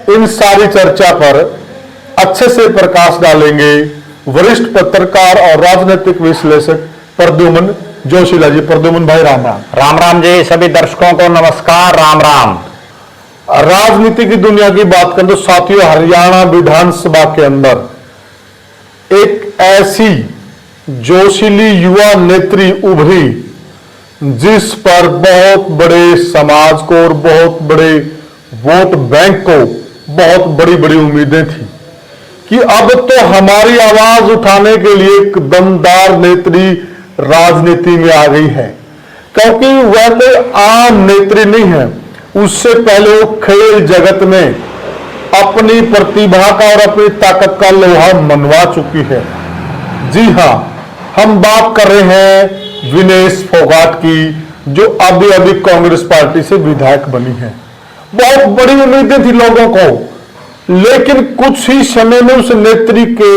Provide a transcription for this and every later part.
इन सारी चर्चा पर अच्छे से प्रकाश डालेंगे वरिष्ठ पत्रकार और राजनीतिक विश्लेषक प्रद्युम्न जोशीला जी। प्रद्युम्न भाई राम राम। राम राम जी। सभी दर्शकों को नमस्कार, राम राम। राजनीति की दुनिया की बात करें तो साथियों, हरियाणा विधानसभा के अंदर एक ऐसी जोशीली युवा नेत्री उभरी जिस पर बहुत बड़े समाज को और बहुत बड़े वोट बैंक को बहुत बड़ी बड़ी उम्मीदें थी कि अब तो हमारी आवाज उठाने के लिए एक दमदार नेत्री राजनीति में आ गई है। क्योंकि वह कोई आम नेत्री नहीं है, उससे पहले वो खेल जगत में अपनी प्रतिभा का और अपनी ताकत का लोहा मनवा चुकी है। जी हां, हम बात कर रहे हैं विनेश फोगाट की, जो अभी अभी कांग्रेस पार्टी से विधायक बनी है। बहुत बड़ी उम्मीदें थी लोगों को, लेकिन कुछ ही समय में उस नेत्री के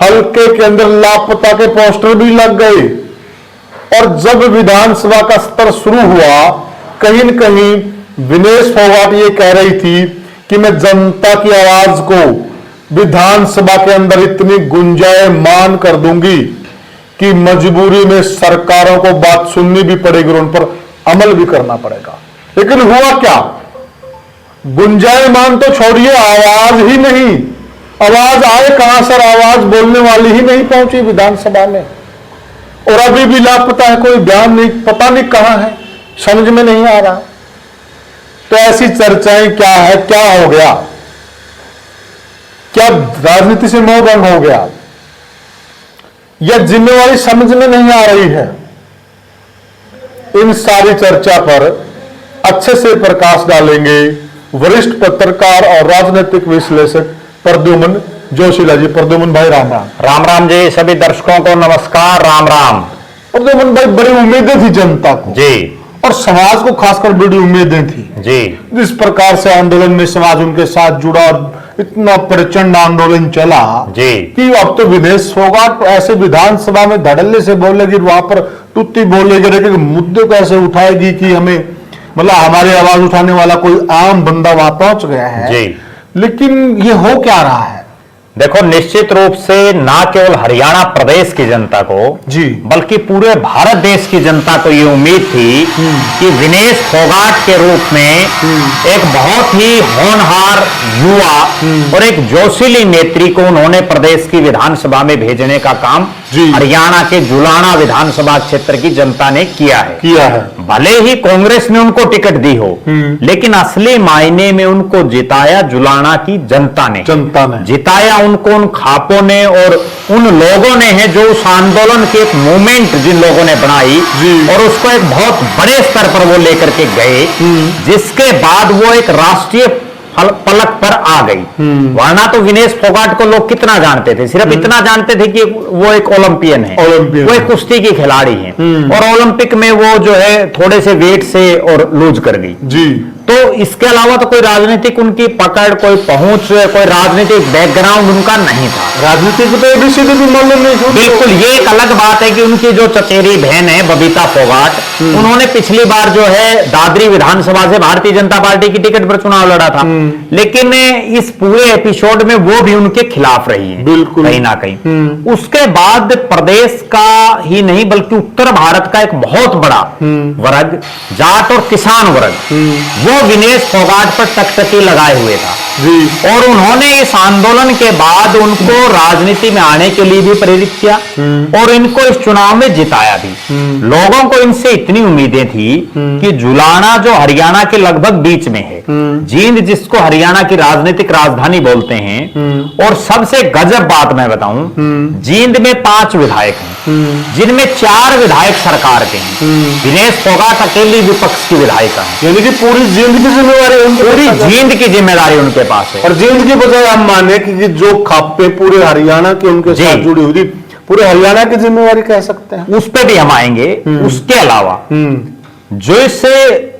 हलके के अंदर लापता के पोस्टर भी लग गए। और जब विधानसभा का सत्र शुरू हुआ, कहीं न कहीं विनेश फोगाट ये कह रही थी कि मैं जनता की आवाज को विधानसभा के अंदर इतनी गुंजायमान कर दूंगी कि मजबूरी में सरकारों को बात सुननी भी पड़ेगी और उन पर अमल भी करना पड़ेगा। लेकिन हुआ क्या? गुंजायमान तो छोड़िए, आवाज ही नहीं। आवाज आए कहां सर? आवाज बोलने वाली ही नहीं पहुंची विधानसभा में, और अभी भी लापता है, कोई बयान नहीं, पता नहीं कहां है, समझ में नहीं आ रहा। तो ऐसी चर्चाएं क्या है? क्या हो गया? क्या राजनीति से मोह भंग हो गया, या जिम्मेवारी समझ में नहीं आ रही है? इन सारी चर्चा पर अच्छे से प्रकाश डालेंगे वरिष्ठ पत्रकार और राजनीतिक विश्लेषक प्रद्युम्न जोशीला जी। प्रद्युम्न भाई राम राम। राम राम जी। सभी दर्शकों को नमस्कार, राम राम। प्रद्युम्न भाई, बड़ी उम्मीदें थी जनता को जी, और समाज को खासकर बड़ी उम्मीदें थी जी। जिस प्रकार से आंदोलन में समाज उनके साथ जुड़ा और इतना प्रचंड आंदोलन चला जी कि अब तो विनेश फोगाट ऐसे विधानसभा में धड़ल्ले से बोलेगी, वहां पर तुत्ती बोलेगी, लेकिन मुद्दे को ऐसे उठाएगी कि हमें, मतलब हमारी आवाज उठाने वाला कोई आम बंदा वहां पहुंच गया है जी। लेकिन ये हो क्या रहा है? देखो, निश्चित रूप से ना केवल हरियाणा प्रदेश की जनता को जी, बल्कि पूरे भारत देश की जनता को ये उम्मीद थी कि विनेश फोगाट के रूप में एक बहुत ही होनहार युवा और एक जोशीली नेत्री को उन्होंने प्रदेश की विधानसभा में भेजने का काम हरियाणा के जुलाना विधानसभा क्षेत्र की जनता ने किया है। भले ही कांग्रेस ने उनको टिकट दी हो, लेकिन असली मायने में उनको जिताया जुलाना की जनता ने जिताया उनको उन खापों ने और उन लोगों ने है जो उस आंदोलन की एक मूवमेंट जिन लोगों ने बनाई और उसको एक बहुत बड़े स्तर पर वो लेकर के गए, जिसके बाद वो एक राष्ट्रीय पलक पर आ गई। वरना तो विनेश फोगाट को लोग कितना जानते थे? सिर्फ इतना जानते थे कि वो एक ओलंपियन है, वो एक कुश्ती की खिलाड़ी है, और ओलंपिक में वो जो है थोड़े से वेट से और लूज कर गई जी। तो इसके अलावा तो कोई राजनीतिक उनकी पकड़, कोई पहुंच, कोई राजनीतिक बैकग्राउंड उनका नहीं था। राजनीतिक तो एबीसीडी भी मालूम नहीं। बिल्कुल, ये एक अलग बात है कि उनकी जो चचेरी बहन है बबीता फोगाट, उन्होंने पिछली बार जो है दादरी विधानसभा से भारतीय जनता पार्टी की टिकट पर चुनाव लड़ा था, लेकिन इस पूरे एपिसोड में वो भी उनके खिलाफ रही है, बिल्कुल कहीं ना कहीं। उसके बाद प्रदेश का ही नहीं बल्कि उत्तर भारत का एक बहुत बड़ा वर्ग, जाट और किसान वर्ग, वो विनेश फोगाट पर टकटकी लगाए हुए था जी। और उन्होंने इस आंदोलन के बाद उनको राजनीति में आने के लिए भी प्रेरित किया और इनको इस चुनाव में जिताया भी। लोगों को इनसे इतनी उम्मीदें थी कि जुलाना जो हरियाणा के लगभग बीच में है, जींद जिसको हरियाणा की राजनीतिक राजधानी बोलते हैं, और सबसे गजब बात मैं बताऊं, जींद में 5 विधायक हैं, जिनमें 4 विधायक सरकार के हैं। विनेश फोगाट अकेली विपक्ष की विधायिका है, यानी कि पूरी जींद की जिम्मेवारी, पूरी जींद की जिम्मेदारी उनके पास है। और जींद की बजाय हम माने कि जो खापे पूरे हरियाणा के उनके साथ जुड़ी हुई, पूरे हरियाणा की जिम्मेवारी कह सकते हैं, उस पर भी हम आएंगे। उसके अलावा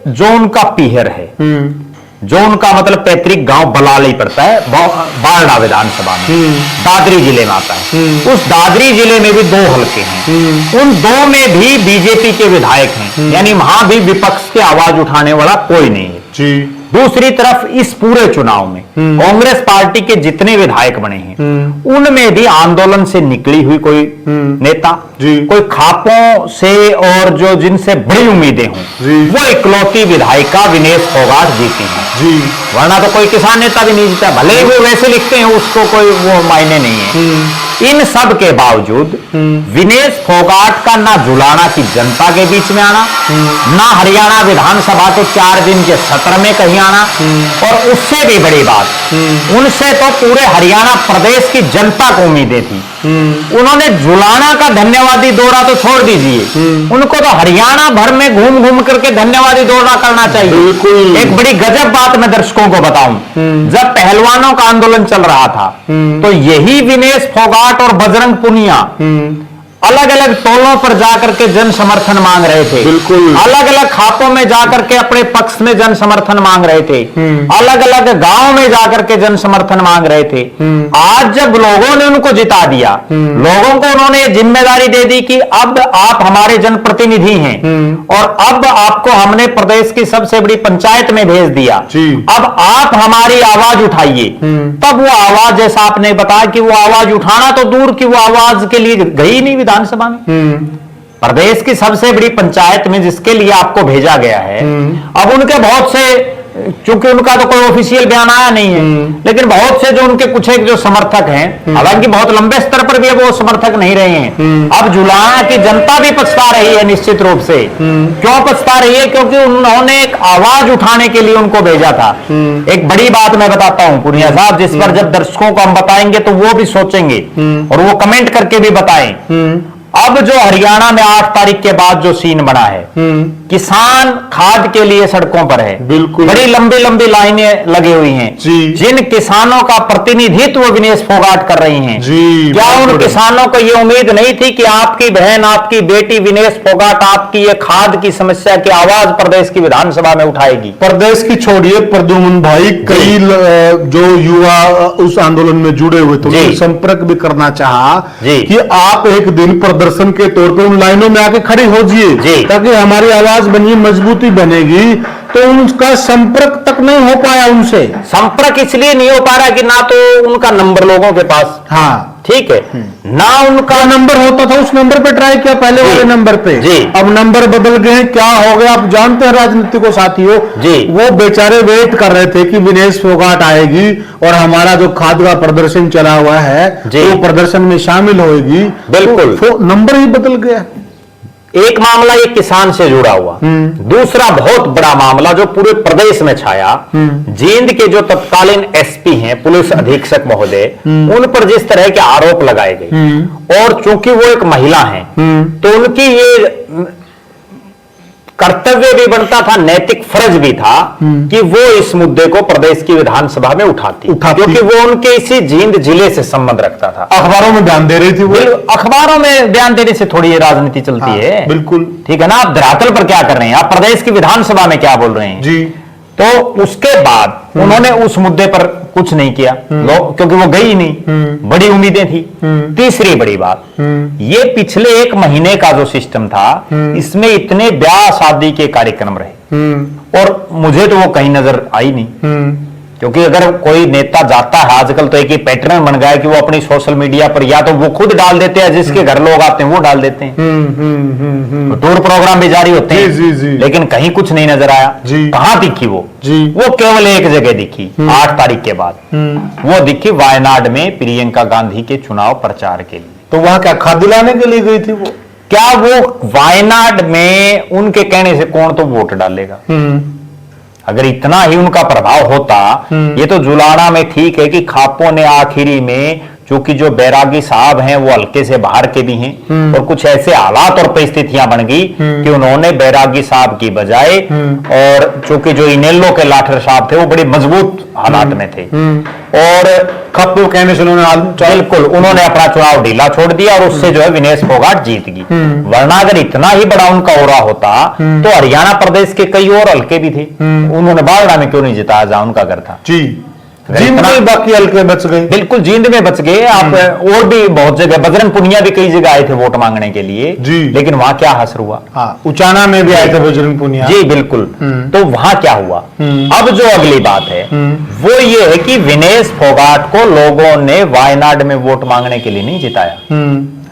जो उनका पीहर है, जो उनका मतलब पैतृक गांव बलाली पड़ता है बारडा विधानसभा में, दादरी जिले में आता है, उस दादरी जिले में भी 2 हलके हैं, उन 2 में भी बीजेपी के विधायक हैं, यानी वहां भी विपक्ष की आवाज उठाने वाला कोई नहीं है जी। दूसरी तरफ इस पूरे चुनाव में कांग्रेस पार्टी के जितने विधायक बने हैं उनमें भी आंदोलन से निकली हुई कोई नेता, कोई खापों से और जो जिनसे बड़ी उम्मीदें हों, वो इकलौती विधायिका विनेश फोगाट जीती हैं जी। वरना तो कोई किसान नेता भी नहीं जीता, भले ही वो वैसे लिखते हैं, उसको कोई वो मायने नहीं है। इन सब के बावजूद विनेश फोगाट का ना जुलाना की जनता के बीच में आना, ना हरियाणा विधानसभा के 4 दिन के सत्र में कहीं आना, और उससे भी बड़ी बात, उनसे तो पूरे हरियाणा प्रदेश की जनता को उम्मीदें थी। उन्होंने जुलाना का धन्यवादी दौरा तो छोड़ दीजिए, उनको तो हरियाणा भर में घूम घूम करके धन्यवादी दौरा करना चाहिए। एक बड़ी गजब बात मैं दर्शकों को बताऊं, जब पहलवानों का आंदोलन चल रहा था तो यही विनेश फोगाट और बजरंग पुनिया अलग अलग टोलों पर जाकर के जन समर्थन मांग रहे थे, बिल्कुल अलग अलग खातों में जाकर के अपने पक्ष में जन समर्थन मांग रहे थे, अलग अलग गांव में जाकर के जन समर्थन मांग रहे थे। आज जब लोगों ने उनको जिता दिया, लोगों को उन्होंने जिम्मेदारी दे दी कि अब आप हमारे जनप्रतिनिधि हैं और अब आपको हमने प्रदेश की सबसे बड़ी पंचायत में भेज दिया, अब आप हमारी आवाज उठाइए, तब वो आवाज, जैसा आपने बताया कि वो आवाज उठाना तो दूर की, वो आवाज के लिए गई नहीं विधानसभा में। प्रदेश की सबसे बड़ी पंचायत में जिसके लिए आपको भेजा गया है, अब उनके बहुत से, चूंकि उनका तो कोई ऑफिशियल बयान आया नहीं है, लेकिन बहुत से जो उनके कुछ एक जो समर्थक हैं, हालांकि बहुत लंबे स्तर पर भी अब वो समर्थक नहीं रहे हैं। अब जुलाना की जनता भी पछता रही है निश्चित रूप से। क्यों पछता रही है? क्योंकि उन्होंने एक आवाज उठाने के लिए उनको भेजा था। एक बड़ी बात मैं बताता हूं पुनिया साहब, जिस पर जब दर्शकों को हम बताएंगे तो वो भी सोचेंगे और वो कमेंट करके भी बताएं। अब जो हरियाणा में 8 तारीख के बाद जो सीन बना है, किसान खाद के लिए सड़कों पर है, बिल्कुल बड़ी लंबी लंबी लाइनें लगी हुई हैं, जिन किसानों का प्रतिनिधित्व विनेश फोगाट कर रही हैं। क्या उन किसानों को यह उम्मीद नहीं थी कि आपकी बहन, आपकी बेटी विनेश फोगाट आपकी ये खाद की समस्या की आवाज प्रदेश की विधानसभा में उठाएगी? प्रदेश की छोड़िए, प्रद्युम्न भाई, कई जो युवा उस आंदोलन में जुड़े हुए थे, उन्होंने संपर्क भी करना चाहा कि आप एक दिन प्रदर्शन के तौर पर उन लाइनों में आके खड़ी हो जाइए ताकि हमारी आवाज बनिए, मजबूती बनेगी। तो उनका संपर्क तक नहीं हो पाया उनसे। संपर्क इसलिए नहीं हो पा रहा कि ना तो उनका नंबर लोगों के पास, हाँ ठीक है, ना उनका नंबर होता था, उस नंबर पे ट्राई किया, पहले वाले नंबर पे। अब नंबर बदल गए, क्या हो गया आप जानते हैं राजनीति को साथियों। वो बेचारे वेट कर रहे थे कि विनेश फोगाट आएगी और हमारा जो खाद का प्रदर्शन चला हुआ है वो प्रदर्शन में शामिल होगी। बिल्कुल, तो नंबर ही बदल गया। एक मामला ये किसान से जुड़ा हुआ, दूसरा बहुत बड़ा मामला जो पूरे प्रदेश में छाया, जींद के जो तत्कालीन एसपी हैं, पुलिस अधीक्षक महोदय, उन पर जिस तरह के आरोप लगाए गए, और चूंकि वो एक महिला हैं तो उनकी ये कर्तव्य भी बनता था, नैतिक फर्ज भी था कि वो इस मुद्दे को प्रदेश की विधानसभा में उठाती, क्योंकि वो उनके इसी जींद जिले से संबंध रखता था। अखबारों में बयान दे रही थी वो। अखबारों में बयान देने से थोड़ी ये राजनीति चलती है। बिल्कुल ठीक है ना। आप धरातल पर क्या कर रहे हैं, आप प्रदेश की विधानसभा में क्या बोल रहे हैं जी। तो उसके बाद उन्होंने उस मुद्दे पर कुछ नहीं किया, क्योंकि वो गई नहीं, बड़ी उम्मीदें थी। तीसरी बड़ी बात, ये पिछले 1 महीने का जो सिस्टम था, इसमें इतने ब्याह शादी के कार्यक्रम रहे और मुझे तो वो कहीं नजर आई नहीं। क्योंकि अगर कोई नेता जाता है, आजकल तो एक ही पैटर्न बन गया है कि वो अपनी सोशल मीडिया पर या तो वो खुद डाल देते हैं, जिसके घर लोग आते हैं वो डाल देते हैं, तो टूर प्रोग्राम भी जारी होते हैं, लेकिन कहीं कुछ नहीं नजर आया। कहां दिखी वो केवल एक जगह दिखी 8 तारीख के बाद, वो दिखी वायनाड में प्रियंका गांधी के चुनाव प्रचार के लिए। तो वहां क्या खाद दिलाने के लिए गई थी वो? क्या वो वायनाड में उनके कहने से कौन तो वोट डालेगा? अगर इतना ही उनका प्रभाव होता, ये तो जुलाना में ठीक है कि खापों ने आखिरी में, चूंकि जो बैरागी साहब हैं वो हल्के से बाहर के भी हैं और कुछ ऐसे हालात और परिस्थितियां बन गई कि उन्होंने बैरागी साहब की बजाय, और चूंकि जो इनेलो के लाठर साहब थे वो बड़े मजबूत हालात में थे और खप्पू कहने से बिल्कुल उन्होंने अपना चुनाव ढीला छोड़ दिया और उससे जो है विनेश फोगाट जीत गई। वरना अगर इतना ही बड़ा उनका ओरा होता तो हरियाणा प्रदेश के कई और हल्के भी थे, उन्होंने बावड़ा में क्यों नहीं जिताया जहां उनका घर था? जींद में बाकी हल्के बच गए। बिल्कुल जींद में बच गए आप। और भी बहुत जगह, बजरंग पुनिया भी कई जगह आए थे वोट मांगने के लिए जी, लेकिन वहां क्या असर हुआ? हाँ, उचाना में भी आए थे बजरंग पुनिया जी बिल्कुल। तो वहां क्या हुआ? अब जो अगली बात है वो ये है कि विनेश फोगाट को लोगों ने वायनाड में वोट मांगने के लिए नहीं जिताया।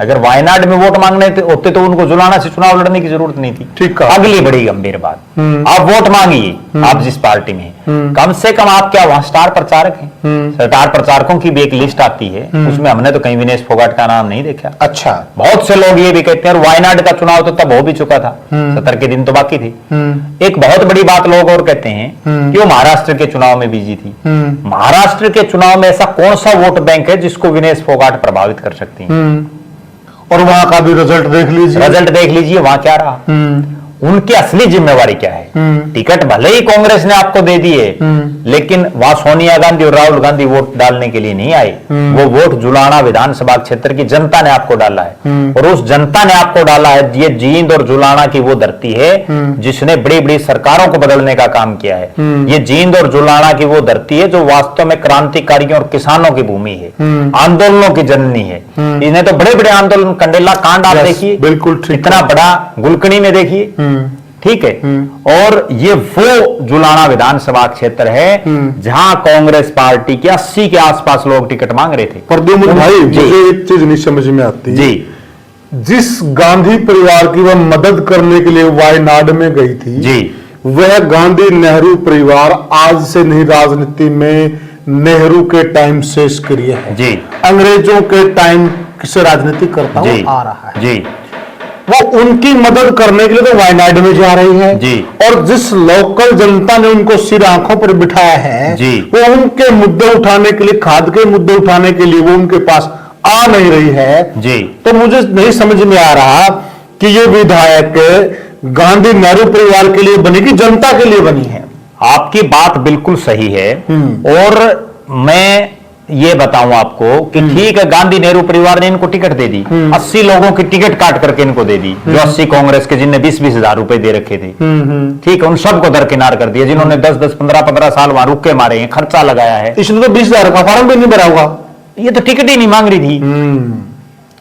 अगर वायनाड में वोट मांगने होते तो उनको जुलाना से चुनाव लड़ने की जरूरत नहीं थी। ठीक है। अगली बड़ी गंभीर बात, आप वोट मांगिए, आप जिस पार्टी में हैं, कम से कम आप क्या वहां स्टार प्रचारक हैं? स्टार प्रचारकों की भी एक लिस्ट आती है, उसमें हमने तो कहीं विनेश फोगाट का नाम नहीं देखा। अच्छा, बहुत से लोग ये भी कहते हैं, और वायनाड का चुनाव तो तब हो भी चुका था, 70 के दिन तो बाकी थे। एक बहुत बड़ी बात लोग और कहते हैं कि वो महाराष्ट्र के चुनाव में बिजी थी। महाराष्ट्र के चुनाव में ऐसा कौन सा वोट बैंक है जिसको विनेश फोगाट प्रभावित कर सकती है? और वहां का भी रिजल्ट देख लीजिए, वहां क्या रहा। उनकी असली जिम्मेवारी क्या है? टिकट भले ही कांग्रेस ने आपको दे दी है, लेकिन वहां सोनिया गांधी और राहुल गांधी वोट डालने के लिए नहीं आए। वो वोट जुलाना विधानसभा क्षेत्र की जनता ने आपको डाला है, और उस जनता ने आपको डाला है। ये जींद और जुलाना की वो धरती है जिसने बड़ी बड़ी सरकारों को बदलने का काम किया है। ये जींद और जुलाना की वो धरती है जो वास्तव में क्रांतिकारियों और किसानों की भूमि है, आंदोलनों की जननी है। इन्हें तो बड़े बड़े आंदोलन, कंडेला कांड आप देखिए, बिल्कुल इतना बड़ा गुलकनी में देखिए, ठीक है। और ये वो जुलाना विधानसभा क्षेत्र है जहां कांग्रेस पार्टी के 80 के आसपास लोग टिकट मांग रहे थे। प्रद्युम्न भाई, मुझे एक चीज नहीं समझ में आती जी, जिस गांधी परिवार की वह मदद करने के लिए वायनाड में गई थी जी, वह गांधी नेहरू परिवार आज से नहीं, राजनीति में नेहरू के टाइम से सक्रिय है जी, अंग्रेजों के टाइम से राजनीति करता हुआ आ रहा है जी। वो उनकी मदद करने के लिए तो वायनाड में जा रही है जी। और जिस लोकल जनता ने उनको सिर आंखों पर बिठाया है जी। वो उनके मुद्दे उठाने के लिए, खाद के मुद्दे उठाने के लिए वो उनके पास आ नहीं रही है जी। तो मुझे नहीं समझ में आ रहा कि ये विधायक गांधी नेहरू परिवार के लिए बनी कि जनता के लिए बनी है। आपकी बात बिल्कुल सही है, और मैं ये बताऊं आपको कि ठीक है, गांधी नेहरू परिवार ने इनको टिकट दे दी, 80 लोगों की टिकट काट करके इनको दे दी, जो 80 कांग्रेस के जिनने 20-20 हजार रुपए दे रखे थे, ठीक है, उन सबको दरकिनार कर दिया। जिन्होंने 10-10, 15-15 साल वहां रुके मारे हैं, खर्चा लगाया है। इसने तो 20,000 का फॉर्म भी नहीं भरा होगा, ये तो टिकट ही नहीं मांग रही थी।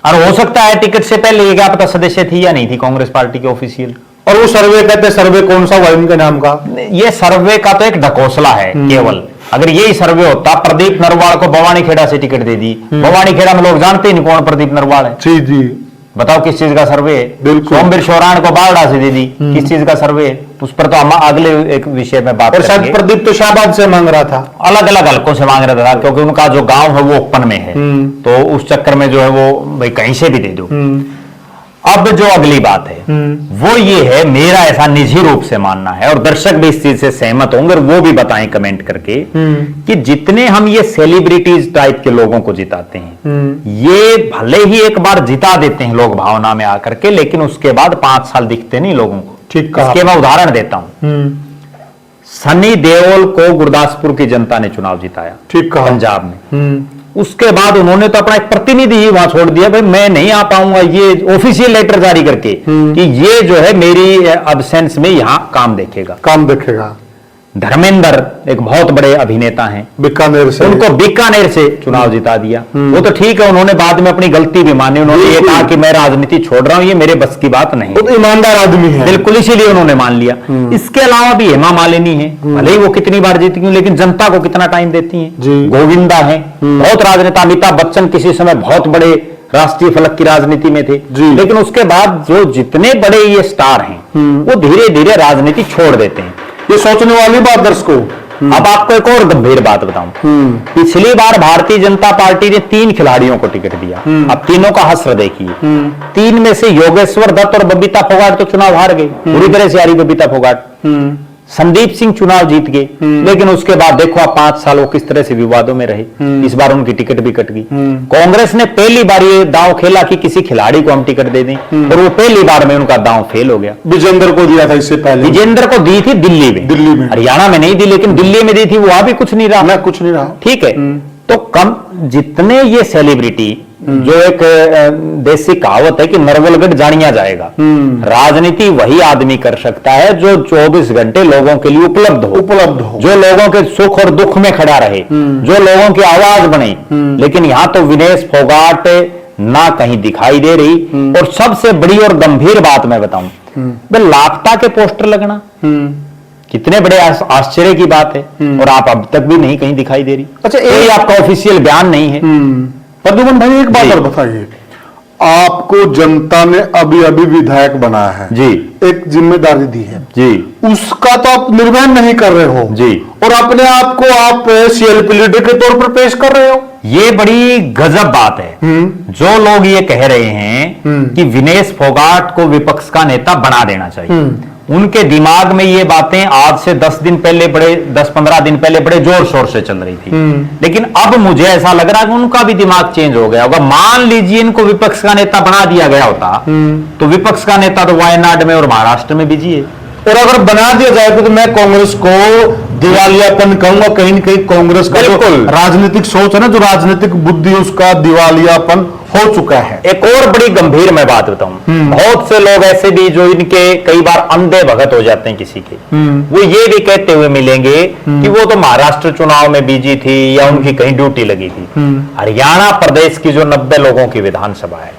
और हो सकता है टिकट से पहले ये क्या पता सदस्य थी या नहीं थी कांग्रेस पार्टी के ऑफिशियल। और वो सर्वे कहते हैं, सर्वे कौन सा हुआ इनके नाम का? ये सर्वे का तो एक ढकोसला है केवल। अगर यही सर्वे होता, प्रदीप नरवाल को भवानी खेड़ा से टिकट दे दी, भवानी खेड़ा में लोग जानते ही नहीं कौन प्रदीप नरवाल है। जी जी, बताओ किस चीज का सर्वे है? बिल्कुल। सोमवीर शौरान को बारडा से दे दी, किस चीज का सर्वे है? उस पर तो हम अगले एक विषय में बात और शायद करेंगे। प्रदीप तो शाहबाद से मांग रहा था, अलग अलग हल्कों से मांग रहा था, क्योंकि उनका जो गांव है वो ओपन में है, तो उस चक्कर में जो है वो भाई कहीं से भी दे दो। अब जो अगली बात है वो ये है, मेरा ऐसा निजी रूप से मानना है, और दर्शक भी इस चीज से सहमत होंगे, और वो भी बताएं कमेंट करके कि जितने हम ये सेलिब्रिटीज टाइप के लोगों को जिताते हैं, ये भले ही एक बार जिता देते हैं लोग भावना में आकर के, लेकिन उसके बाद 5 साल दिखते नहीं लोगों को। ठीक कहा। इसके मैं उदाहरण देता हूं। सनी देओल को गुरदासपुर की जनता ने चुनाव जिताया, ठीक कहा, पंजाब में। उसके बाद उन्होंने तो अपना एक प्रतिनिधि ही वहां छोड़ दिया, भाई मैं नहीं आ पाऊंगा, ये ऑफिशियल लेटर जारी करके कि ये जो है मेरी एब्सेंस में यहां काम देखेगा। धर्मेंद्र एक बहुत बड़े अभिनेता हैं, बीकानेर से, उनको बीकानेर से चुनाव जिता दिया। वो तो ठीक है, उन्होंने बाद में अपनी गलती भी मानी, उन्होंने ये कहा कि मैं राजनीति छोड़ रहा हूं, ये मेरे बस की बात नहीं। वो ईमानदार आदमी है, बिल्कुल, इसीलिए उन्होंने मान लिया। इसके अलावा भी हेमा मालिनी है, भले ही वो कितनी बार जीती हूं, लेकिन जनता को कितना टाइम देती हैं। गोविंदा है, बहुत राजनेता। अमिताभ बच्चन किसी समय बहुत बड़े राष्ट्रीय फलक की राजनीति में थे, लेकिन उसके बाद जो जितने बड़े ये स्टार हैं वो धीरे धीरे राजनीति छोड़ देते हैं। ये सोचने वाली बात दर्शकों। अब आपको एक और गंभीर बात बताऊं, पिछली बार भारतीय जनता पार्टी ने 3 खिलाड़ियों को टिकट दिया। अब तीनों का हश्र देखिए, 3 में से योगेश्वर दत्त और बबीता फोगाट तो चुनाव हार गई, पूरी तरह से हारी बबीता फोगाट। संदीप सिंह चुनाव जीत गए, लेकिन उसके बाद देखो आप 5 साल वो किस तरह से विवादों में रहे। इस बार उनकी टिकट भी कट गई। कांग्रेस ने पहली बार ये दांव खेला कि किसी खिलाड़ी को हम टिकट दे दें, और वो पहली बार में उनका दांव फेल हो गया। विजेंद्र को दिया था इससे पहले, विजेंद्र को दी थी दिल्ली में, हरियाणा में नहीं दी, लेकिन दिल्ली में दी थी, वहां भी कुछ नहीं रहा, कुछ नहीं रहा। ठीक है, तो कम जितने ये सेलिब्रिटी जो एक देसी कहावत है कि नरवलगढ़ जानिया जाएगा। राजनीति वही आदमी कर सकता है जो 24 घंटे लोगों के लिए उपलब्ध हो, जो लोगों के सुख और दुख में खड़ा रहे, जो लोगों की आवाज बने। लेकिन यहां तो विनेश फोगाट ना कहीं दिखाई दे रही। और सबसे बड़ी और गंभीर बात मैं बताऊं, लापता के पोस्टर लगना कितने बड़े आश्चर्य की बात है, और आप अब तक भी नहीं कहीं दिखाई दे रही। अच्छा, ये आपका ऑफिशियल बयान नहीं है। प्रद्युमन भाई एक बात और बताइए, आपको जनता ने अभी अभी विधायक बनाया है जी, एक जिम्मेदारी दी है जी, उसका तो आप निर्वहन नहीं कर रहे हो जी, और अपने आप को आप सीएलपी लीडर के तौर पर पेश कर रहे हो। ये बड़ी गजब बात है। जो लोग ये कह रहे हैं कि विनेश फोगाट को विपक्ष का नेता बना देना चाहिए, उनके दिमाग में ये बातें आज से 10-15 दिन पहले बड़े जोर शोर से चल रही थी। लेकिन अब मुझे ऐसा लग रहा है कि उनका भी दिमाग चेंज हो गया होगा। मान लीजिए इनको विपक्ष का नेता बना दिया गया होता तो विपक्ष का नेता तो वायनाड में और महाराष्ट्र में बिजी है। और अगर बना दिया जाए तो मैं कांग्रेस को दिवालियापन कहूंगा। कहीं न कहीं कांग्रेस का जो राजनीतिक सोच है ना, जो राजनीतिक बुद्धि, उसका दिवालियापन हो चुका है। एक और बड़ी गंभीर मैं बात बताऊं, बहुत से लोग ऐसे भी जो इनके कई बार अंधे भगत हो जाते हैं किसी के, वो ये भी कहते हुए मिलेंगे कि वो तो महाराष्ट्र चुनाव में बिजी थी या उनकी कहीं ड्यूटी लगी थी। हरियाणा प्रदेश की जो 90 लोगों की विधानसभा है,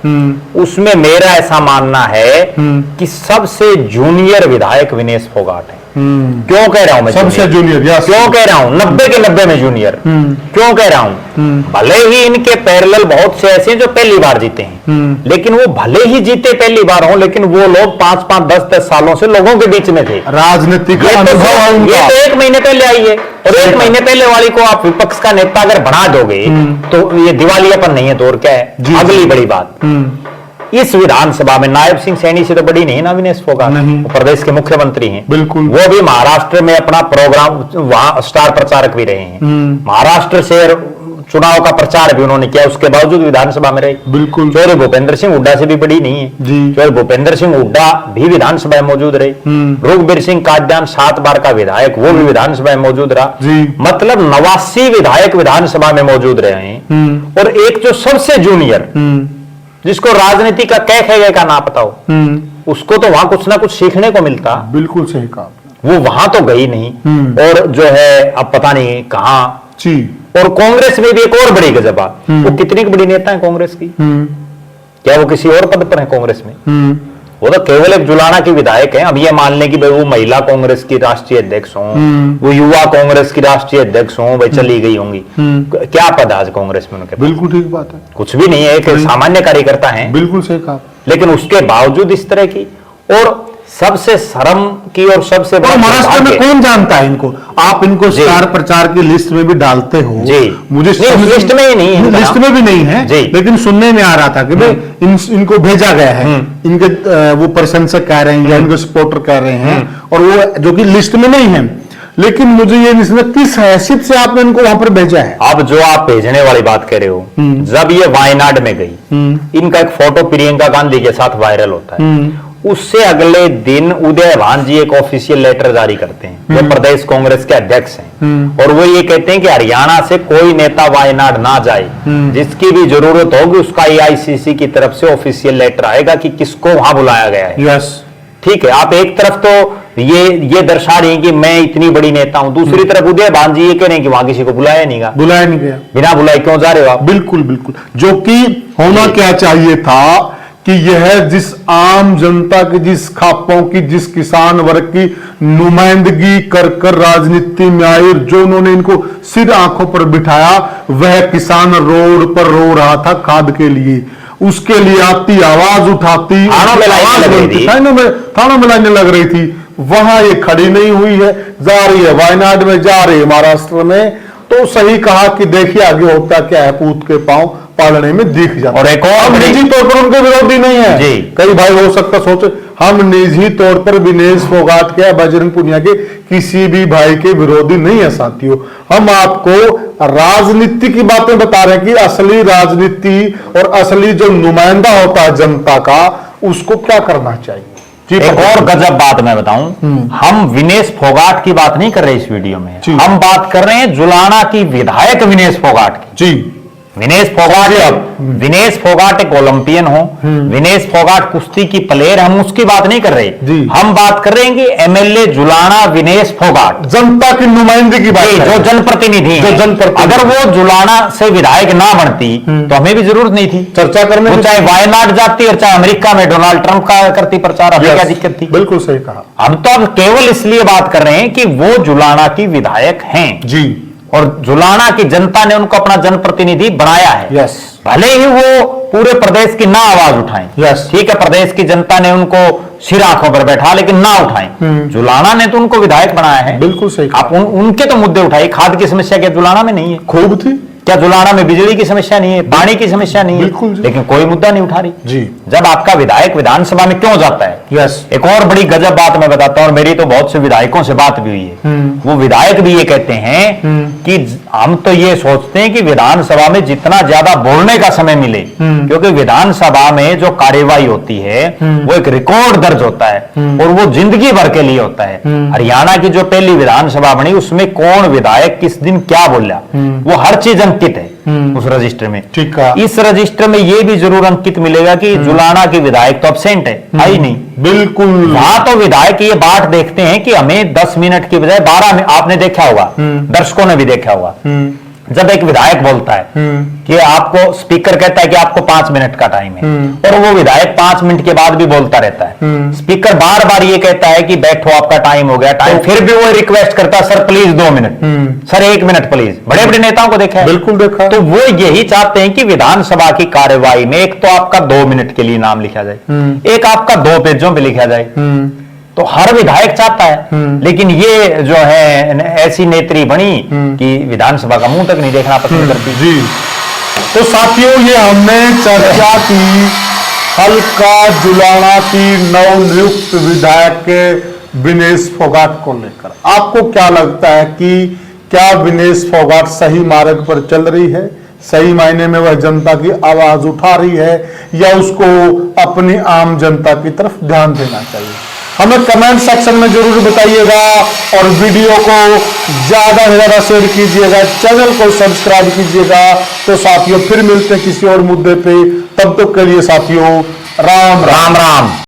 उसमें मेरा ऐसा मानना है कि सबसे जूनियर विधायक विनेश फोगाट है। क्यों कह रहा हूं मैं सबसे जूनियर? क्यों कह रहा हूं 90 के 90 में जूनियर? क्यों कह रहा हूं? भले ही इनके पैरेलल बहुत से ऐसे हैं जो पहली बार जीते हैं, लेकिन वो भले ही जीते पहली बार हो, लेकिन वो लोग 5-5, 10-10 सालों से लोगों के बीच में थे। राजनीतिक ये तो 1 महीने पहले आई है, और 1 महीने पहले वाली को आप विपक्ष का नेता अगर बना दोगे तो ये दिवालियापन नहीं है तो और क्या है। अगली बड़ी बात, इस विधानसभा में नायब सिंह सैनी से तो बड़ी नहीं ना विनेश फोगाट, वो प्रदेश के मुख्यमंत्री हैं। बिल्कुल, वो भी महाराष्ट्र में अपना प्रोग्राम, वहां स्टार प्रचारक भी रहे हैं। महाराष्ट्र से चुनाव का प्रचार भी उन्होंने किया, उसके बावजूद विधानसभा में रहे। बिल्कुल, चौधरी भूपेंद्र सिंह हुड्डा से भी बड़ी नहीं है। चौधरी भूपेंद्र सिंह हुड्डा भी विधानसभा में मौजूद रहे। रघुबीर सिंह काद्यान 7 बार का विधायक, वो भी विधानसभा में मौजूद रहा। मतलब 89 विधायक विधानसभा में मौजूद रहे हैं। और एक जो सबसे जूनियर, जिसको राजनीति का कह का ना पता हो, उसको तो वहां कुछ ना कुछ सीखने को मिलता। बिल्कुल सही कहा, वो वहां तो गई नहीं, और जो है अब पता नहीं कहां। और कांग्रेस में भी एक और बड़ी गजब, वो कितनी बड़ी नेता है कांग्रेस की, क्या वो किसी और पद पर है कांग्रेस में? वो तो केवल एक जुलाना की विधायक है। अब ये मान लें कि भाई वो महिला कांग्रेस की राष्ट्रीय अध्यक्ष हों, वो युवा कांग्रेस की राष्ट्रीय अध्यक्ष हों, भाई चली गई होंगी, क्या पद आज कांग्रेस में उनके? बिल्कुल ठीक बात है, कुछ भी नहीं है, एक सामान्य कार्यकर्ता है। बिल्कुल सही कहा। लेकिन उसके बावजूद इस तरह की, और सबसे शर्म की और सबसे बड़ा, महाराष्ट्र में कौन जानता है इनको? आप इनको स्टार प्रचार की लिस्ट में भी डालते हो जी। मुझे लिस्ट में ही नहीं है, लिस्ट में भी नहीं है जी। लेकिन सुनने में आ रहा था कि भाई इनको भेजा गया है, इनके वो प्रशंसक कह रहे हैं या इनके सपोर्टर कह रहे हैं, और वो जो कि लिस्ट में नहीं है। लेकिन मुझे ये नहीं समझ किस हैसियत से आपने इनको वहां पर भेजा है। अब जो आप भेजने वाली बात कह रहे हो, जब ये वायनाड में गई, इनका एक फोटो प्रियंका गांधी के साथ वायरल होता है। उससे अगले दिन उदय भान जी एक ऑफिशियल लेटर जारी करते हैं, जो प्रदेश कांग्रेस के अध्यक्ष हैं, और वो ये कहते हैं कि हरियाणा से कोई नेता वायनाड ना जाए, जिसकी भी जरूरत होगी उसका एआईसीसी की तरफ से ऑफिशियल लेटर आएगा कि किसको वहां बुलाया गया है। यस, ठीक है। आप एक तरफ तो ये दर्शा रही हैं कि मैं इतनी बड़ी नेता हूं, दूसरी तरफ उदय भान जी ये कह रहे हैं कि वहां किसी को बुलाया नहीं गया, बिना बुलाए क्यों जा रहे हो आप? बिल्कुल बिल्कुल, जो कि होना क्या चाहिए था कि यह जिस आम जनता की, जिस खापों की, जिस किसान वर्ग की नुमाइंदगी कर कर राजनीति में आए, जो उन्होंने इनको सिर आंखों पर बिठाया, वह किसान रोड पर रो रहा था खाद के लिए, उसके लिए आती, आवाज उठाती, थानों में लाइनें लग रही थी, वहां ये खड़ी नहीं हुई है, जा रही है वायनाड में, जा रही है महाराष्ट्र में। तो सही कहा कि देखिए आगे होता क्या है, पूत के पांव पालने में दिख जाता। और एक और निजी तौर पर उनके विरोधी नहीं है जी। कई भाई हो सकता सोचे हम निजी तौर पर विनेश फोगाट के, बजरंग पुनिया के किसी भी भाई के विरोधी नहीं है साथियों। हम आपको राजनीति की बातें बता रहे हैं कि असली राजनीति और असली जो नुमाइंदा होता है जनता का, उसको क्या करना चाहिए। एक और गजब बात मैं बताऊं, हम विनेश फोगाट की बात नहीं कर रहे इस वीडियो में, हम बात कर रहे हैं जुलाना की विधायक विनेश फोगाट की जी। विनेश फोगाट एक ओलंपियन हो, विनेश फोगाट कुश्ती की प्लेयर, हम उसकी बात नहीं कर रहे जी। हम बात कर रहे हैं कि एमएलए जुलाना विनेश फोगाट, जनता की नुमाइंदगी की बात जी, कर रहे जो हैं। जनप्रतिनिधि जो हैं। जनप्रतिनिधि। अगर वो जुलाना से विधायक ना बनती तो हमें भी जरूरत नहीं थी चर्चा करने वो की। चाहे वायनाड जाती और चाहे अमेरिका में डोनाल्ड ट्रंप का करती प्रचार, हमें क्या दिक्कत थी। बिल्कुल सही कहा। हम तो अब केवल इसलिए बात कर रहे हैं कि वो जुलाना की विधायक हैं जी और जुलाना की जनता ने उनको अपना जनप्रतिनिधि बनाया है। यस भले ही वो पूरे प्रदेश की ना आवाज उठाएं, यस। ठीक है, प्रदेश की जनता ने उनको सिर आंखों पर बैठा लेकिन ना उठाएं। जुलाना ने तो उनको विधायक बनाया है। बिल्कुल सही कहा। आप उनके तो मुद्दे उठाइए। खाद की समस्या क्या जुलाना में नहीं है? खूब थी। क्या जुलाना में बिजली की समस्या नहीं है, पानी की समस्या नहीं है? बिल्कुल जी। लेकिन कोई मुद्दा नहीं उठा रही। जी जब आपका विधायक विधानसभा में क्यों जाता है? यस एक और बड़ी गजब बात मैं बताता हूं, और मेरी तो बहुत से विधायकों से बात भी हुई है। वो विधायक भी ये कहते हैं कि हम तो ये सोचते हैं कि विधानसभा में जितना ज्यादा बोलने का समय मिले, क्योंकि विधानसभा में जो कार्यवाही होती है वो एक रिकॉर्ड दर्ज होता है और वो जिंदगी भर के लिए होता है। हरियाणा की जो पहली विधानसभा बनी उसमें कौन विधायक किस दिन क्या बोला वो हर चीज अंकित है उस रजिस्टर में। ठीक है। इस रजिस्टर में ये भी जरूर अंकित मिलेगा कि जुलाना की विधायक तो एब्सेंट है, आई नहीं। बिल्कुल। वहां तो विधायक ये बात देखते हैं कि हमें 10 मिनट की बजाय 12 मिनट, आपने देखा होगा, दर्शकों ने भी देखा होगा, जब एक विधायक बोलता है कि आपको स्पीकर कहता है कि आपको 5 मिनट का टाइम है और वो विधायक 5 मिनट के बाद भी बोलता रहता है, स्पीकर बार बार ये कहता है कि बैठो आपका टाइम हो गया, टाइम, फिर भी वो रिक्वेस्ट करता है sir please 2 minute, sir 1 minute please. बड़े बड़े नेताओं को देखा है। बिल्कुल देखा। तो वो यही चाहते हैं कि विधानसभा की कार्यवाही में एक तो आपका 2 मिनट के लिए नाम लिखा जाए, एक आपका 2 पेजों पे लिखा जाए, तो हर विधायक चाहता है। लेकिन ये जो है ऐसी नेत्री बनी कि विधानसभा का मुंह तक नहीं देखना पसंद करती। जी तो साथियों, ये हमने चर्चा की हल्का जुलाना की नवनियुक्त विधायक के विनेश फोगाट को लेकर। आपको क्या लगता है कि क्या विनेश फोगाट सही मार्ग पर चल रही है, सही मायने में वह जनता की आवाज उठा रही है, या उसको अपनी आम जनता की तरफ ध्यान देना चाहिए? हमें कमेंट सेक्शन में जरूर बताइएगा और वीडियो को ज्यादा से ज्यादा शेयर कीजिएगा, चैनल को सब्सक्राइब कीजिएगा। तो साथियों फिर मिलते हैं किसी और मुद्दे पे, तब तक के लिए साथियों राम राम। राम राम।